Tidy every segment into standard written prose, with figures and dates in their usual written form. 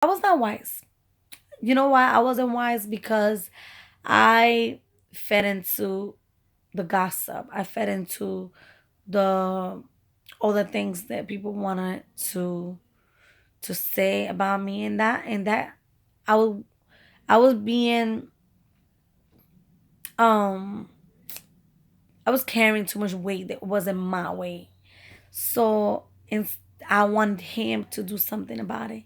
I was not wise. You know why I wasn't wise? Because I fed into the gossip. I fed into the all the things that people wanted to say about me, and that I was I was being um I was carrying too much weight that wasn't my weight. So I wanted him to do something about it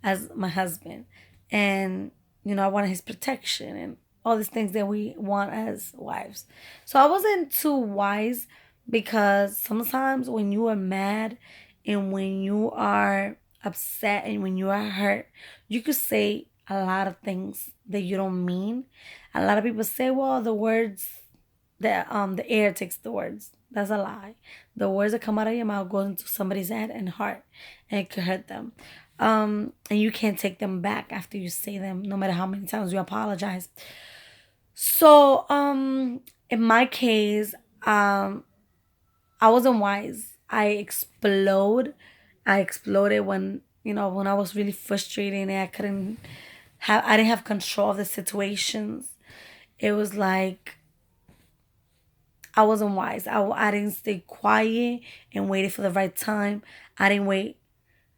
as my husband. And, I wanted his protection and all these things that we want as wives. So I wasn't too wise because sometimes when you are mad and when you are upset and when you are hurt, you could say a lot of things that you don't mean. A lot of people say, well, the air takes the words. That's a lie. The words that come out of your mouth goes into somebody's head and heart, and it could hurt them. And you can't take them back after you say them, no matter how many times you apologize. So, in my case, I wasn't wise. I exploded when when I was really frustrated and I didn't have control of the situations. It was like I wasn't wise. I didn't stay quiet and waited for the right time. I didn't wait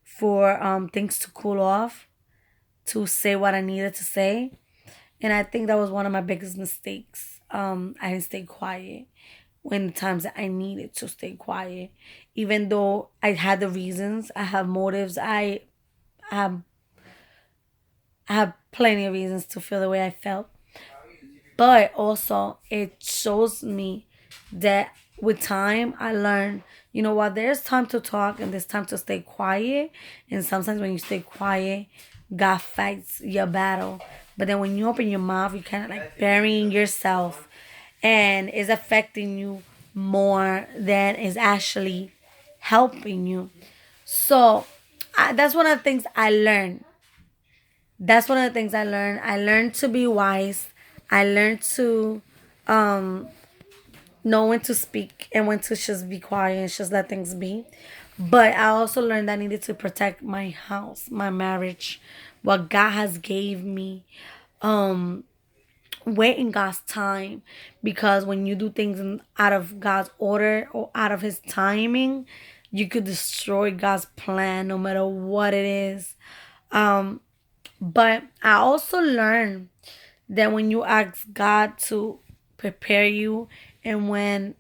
for things to cool off to say what I needed to say. And I think that was one of my biggest mistakes. I didn't stay quiet when the times that I needed to stay quiet. Even though I had the reasons, I have motives, I have I have plenty of reasons to feel the way I felt. But also it shows me that with time I learned, what, there's time to talk and there's time to stay quiet. And sometimes when you stay quiet, God fights your battle. But then when you open your mouth, you kind of like burying yourself and is affecting you more than is actually helping you. So that's one of the things I learned. That's one of the things I learned. I learned to be wise. I learned to um, know when to speak and when to just be quiet and just let things be. But I also learned that I needed to protect my house, my marriage, what God has gave me. Um, Wait in God's time, because when you do things out of God's order or out of His timing, you could destroy God's plan no matter what it is. Um, but I also learned that when you ask God to prepare you, and when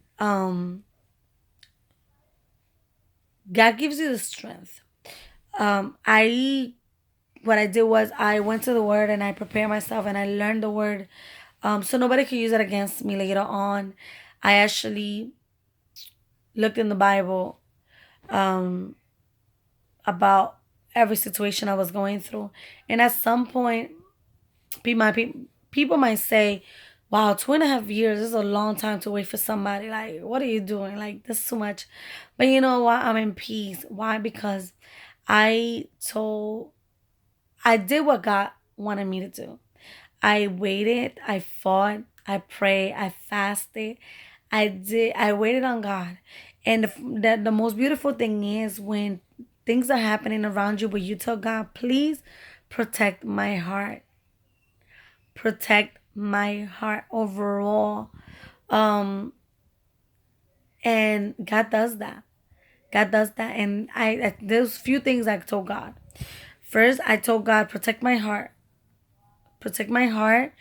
God gives you the strength. I What I did was I went to the word and I prepared myself and I learned the word, so nobody could use it against me later on. I actually looked in the Bible um, about every situation I was going through, and at some point, people might say, wow, 2.5 years is a long time to wait for somebody. Like, what are you doing? Like, that's too much. But you know what? I'm in peace. Why? Because I told, I did what God wanted me to do. I waited, I fought, I prayed, I fasted. I waited on God. And the most beautiful thing is when things are happening around you, but you tell God, please protect my heart. Protect my heart overall. Um, and God does that. God does that. And there's few things I told God. First, I told God, protect my heart. Protect my heart.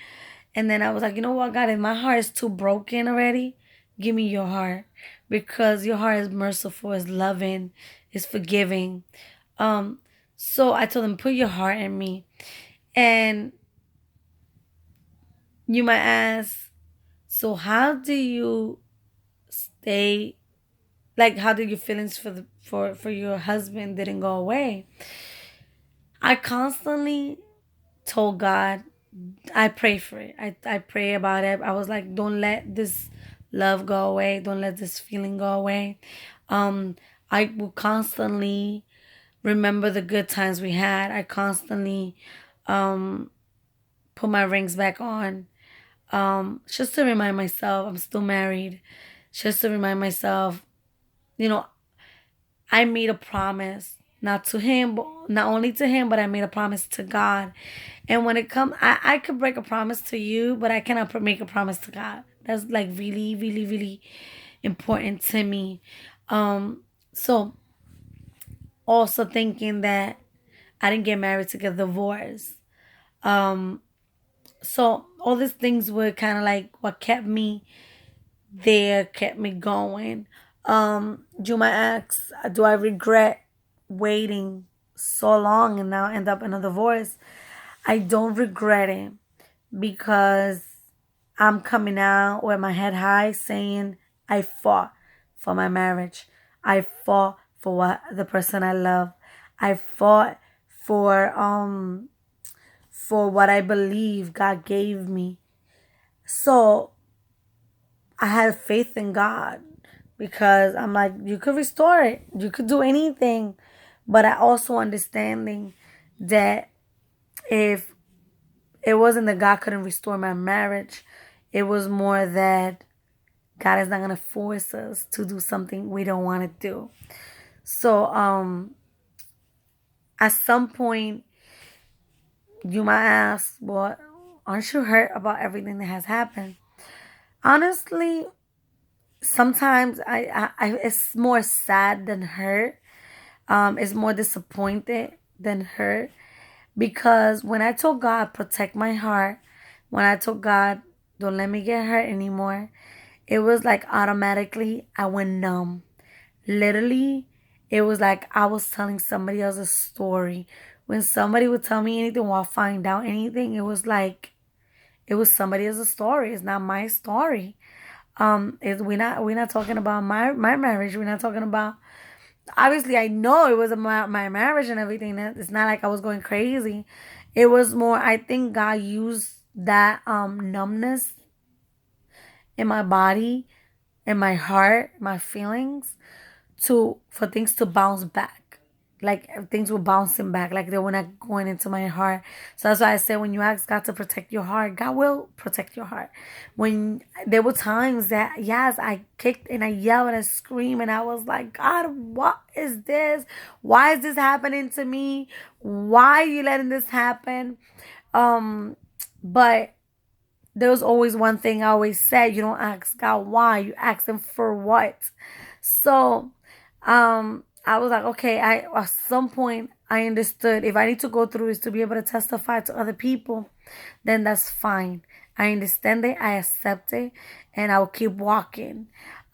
And then I was like, you know what, God, if my heart is too broken already, give me your heart. Because your heart is merciful, is loving, is forgiving. Um, so I told him, put your heart in me. And you might ask, so how do you stay, like, how did your feelings for your husband didn't go away? I constantly told God, I pray for it. I pray about it. I was like, don't let this love go away. Don't let this feeling go away. Um, I will constantly remember the good times we had. I constantly um put my rings back on. Just to remind myself I'm still married. Just to remind myself, you know, I made a promise not to him, but not only to him, but I made a promise to God. And when it comes, I could break a promise to you, but I cannot make a promise to God. That's like really, really, really important to me. So also thinking that I didn't get married to get divorced. Um, so all these things were kind of like what kept me there, kept me going. You might ask, do I regret waiting so long and now end up in a divorce? I don't regret it because I'm coming out with my head high saying I fought for my marriage. I fought for what the person I love. I fought for what I believe God gave me. So I had faith in God because I'm like, you could restore it. You could do anything. But I also understanding that if it wasn't that God couldn't restore my marriage, it was more that God is not gonna force us to do something we don't want to do. So at some point you might ask, well, aren't you hurt about everything that has happened? Honestly, sometimes I it's more sad than hurt. It's more disappointed than hurt because when I told God protect my heart, when I told God don't let me get hurt anymore, it was like automatically I went numb. Literally, it was like I was telling somebody else's story. When somebody would tell me anything or I find out anything, it was like it was somebody else's story. It's not my story. We're not talking about my marriage. We're not talking about, obviously I know it was my marriage and everything. It's not like I was going crazy. It was more, I think God used that numbness in my body, in my heart, my feelings, to for things to bounce back. Like things were bouncing back, like they were not going into my heart. So that's why I said when you ask God to protect your heart, God will protect your heart. When there were times that yes, I kicked and I yelled and I screamed and I was like, God, what is this? Why is this happening to me? Why are you letting this happen? But there was always one thing I always said, you don't ask God why, you ask him for what. So I was like, okay, I at some point I understood if I need to go through is to be able to testify to other people, then that's fine. I understand it, I accept it, and I'll keep walking.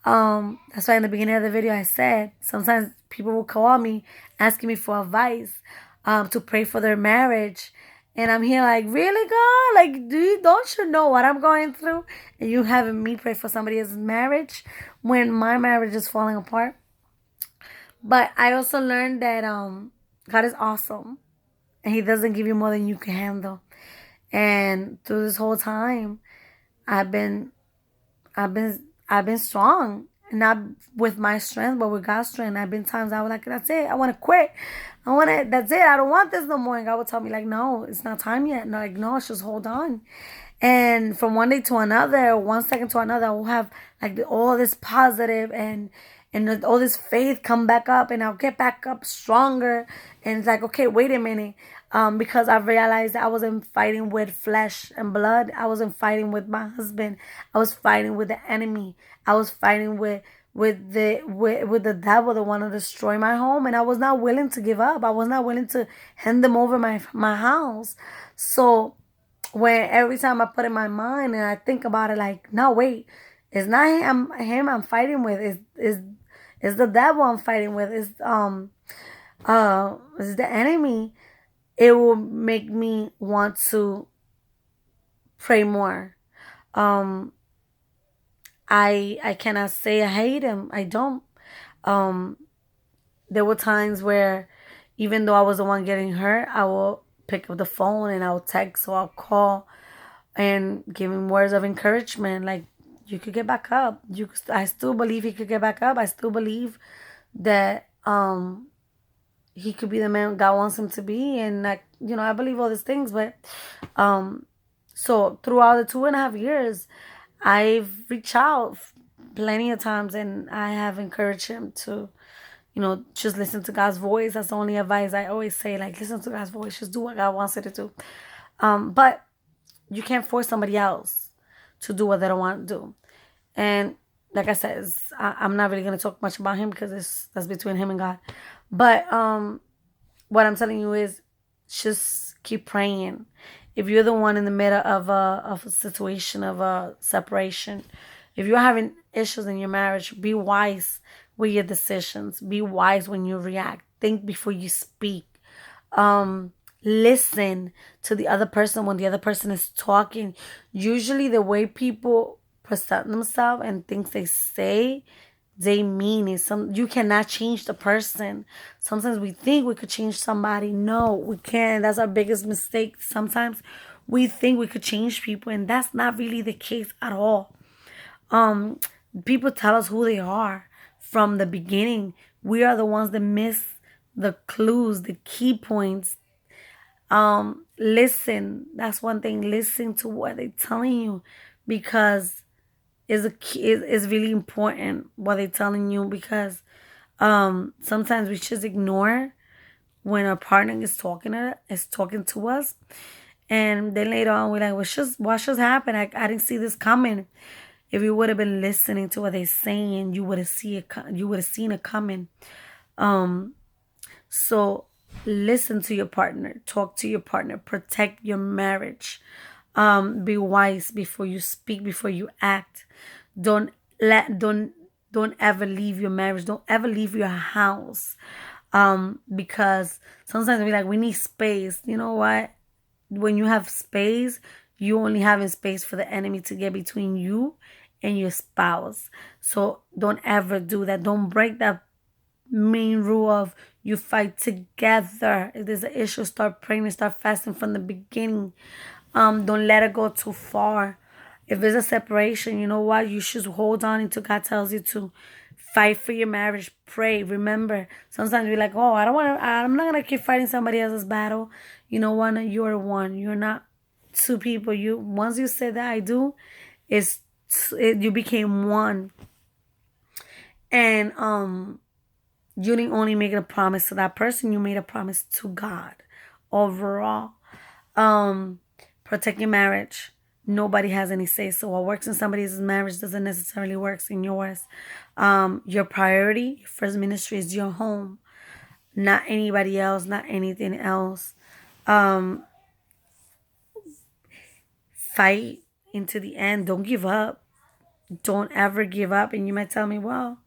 That's why in the beginning of the video I said sometimes people will call me asking me for advice, to pray for their marriage. And I'm here like, really, God? Like, don't you know what I'm going through? And you having me pray for somebody else's marriage when my marriage is falling apart. But I also learned that God is awesome and He doesn't give you more than you can handle. And through this whole time, I've been I've been strong. Not with my strength, but with God's strength. I've been times I was like, that's it. I want to quit. That's it. I don't want this no more. And God would tell me like, no, it's not time yet. No, like, no, just hold on. And from one day to another, 1 second to another, I will have like all this positive and all this faith come back up, and I'll get back up stronger. And it's like, okay, wait a minute. Because I realized I wasn't fighting with flesh and blood. I wasn't fighting with my husband. I was fighting with the enemy. I was fighting with the devil that wanted to destroy my home, and I was not willing to give up. I was not willing to hand them over my house. So when every time I put in my mind and I think about it, like, no, wait, it's not him I'm fighting with. It's the devil I'm fighting with. It's the enemy. It will make me want to pray more. Um, I cannot say I hate him. I don't. Um, there were times where, even though I was the one getting hurt, I will pick up the phone and I'll text or I'll call and give him words of encouragement, like, you could get back up. I still believe he could get back up. I still believe that he could be the man God wants him to be, and like, I believe all these things. But so throughout the 2.5 years, I've reached out plenty of times and I have encouraged him Just listen to God's voice. That's the only advice I always say. Like, listen to God's voice. Just do what God wants you to do. But you can't force somebody else to do what they don't want to do. And like I said, I'm not really gonna talk much about him because that's between him and God. But what I'm telling you is, just keep praying. If you're the one in the middle of a situation of a separation, if you're having issues in your marriage, be wise with your decisions. Be wise when you react. Think before you speak. Listen to the other person when the other person is talking. Usually the way people present themselves and things they say, they mean it. You cannot change the person. Sometimes we think we could change somebody. No, we can't. That's our biggest mistake. Sometimes we think we could change people, and that's not really the case at all. um People tell us who they are from the beginning. We are the ones that miss the clues, the key points. Listen. That's one thing. Listen to what they're telling you, because it's really important what they're telling you, because sometimes we just ignore when our partner is talking to us, and then later on we're like, what just happened? I didn't see this coming. If you would have been listening to what they're saying, you would have seen it coming. So listen to your partner, talk to your partner, protect your marriage. Be wise before you speak, before you act. Don't let don't ever leave your marriage. Don't ever leave your house. Because sometimes we like, we need space. You know what? When you have space, you only having space for the enemy to get between you and your spouse. So don't ever do that. Don't break that main rule of you fight together. If there's an issue, start praying and start fasting from the beginning. Don't let it go too far. If there's a separation, you know what? You should hold on until God tells you to. Fight for your marriage. Pray. Remember, sometimes we're like, oh, I don't want to, I'm not going to keep fighting somebody else's battle. You know what? You're one. You're not two people. Once you say that I do, you became one. And you didn't only make a promise to that person, you made a promise to God overall. um Protect your marriage. Nobody has any say. So what works in somebody's marriage doesn't necessarily work in yours. Your priority, your first ministry is your home, not anybody else, not anything else. um Fight into the end. Don't give up. Don't ever give up. And you might tell me, well,